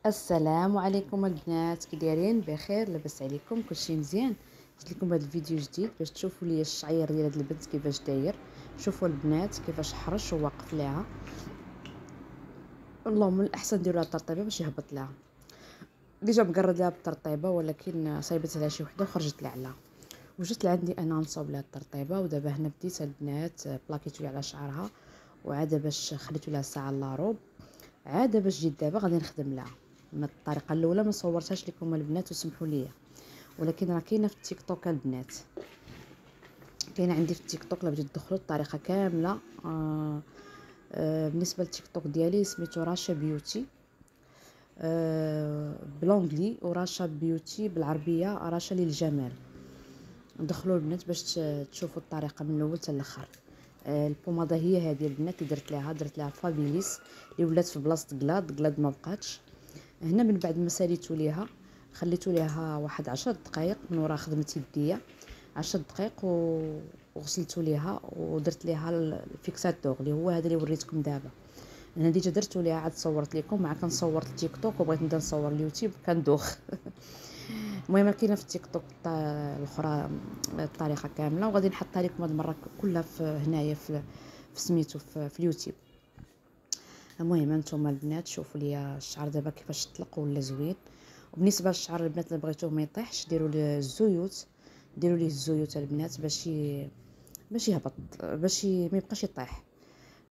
السلام عليكم البنات، كي دايرين؟ بخير؟ لاباس عليكم؟ كلشي مزيان؟ جبت لكم هذا الفيديو جديد باش تشوفوا لي الشعير ديال هاد البنت كيفاش داير. شوفوا البنات كيفاش حرش وواقف ليها. اللهم الاحسن ديروا لها الترطيبه باش يهبط لها. ديجا مقرد لها بالترطيبه، ولكن صايبت على شي وحده وخرجت لها. وجدت لعندي انا نصاوب لها الترطيبه، ودابا هنا بديت البنات بلاكيتو على شعرها، وعاد باش خليتو لها ساعه لاروب. عاد باش جيت دابا غادي نخدم لها. من الطريقه الاولى ما صورتهاش لكم البنات وسمحوا لي، ولكن راه كاينه في التيك توك البنات، كاينه عندي في التيك توك. لا بغيتو تدخلوا الطريقه كامله. بالنسبه للتيك توك ديالي سميتو راشا بيوتي بلونجلي، وراشا بيوتي بالعربيه راشا للجمال. ندخلوا البنات باش تشوفوا الطريقه من الاول حتى الاخر. البوماده هي هذه البنات اللي درت لها فابيليس اللي ولات في بلاصه كلاد ما بقاتش. هنا من بعد ما ساليتو ليها خليتو ليها واحد 10 دقائق من وراء خدمت يديا. 10 دقائق وغسلتو ليها ودرت ليها الفيكساتور اللي هو هذا اللي وريتكم دابا. انا ديجا درتو ليها، عاد صورت لكم مع كنصور التيك توك وبغيت نبدا نصور اليوتيوب كندوخ. المهم كاينه في التيك توك الاخرى الطريقه كامله، وغادي نحطها لكم هاد المره كلها في هنايا في سميتو في اليوتيوب. المهم نتوما البنات شوفوا لي الشعر دابا كيفاش طلق ولا زوين. وبالنسبه للشعر البنات اللي بغيتوه ما يطيحش ديروا ليه الزيوت، ديروا ليه الزيوت البنات باش يهبط، باش ما يبقاش يطيح.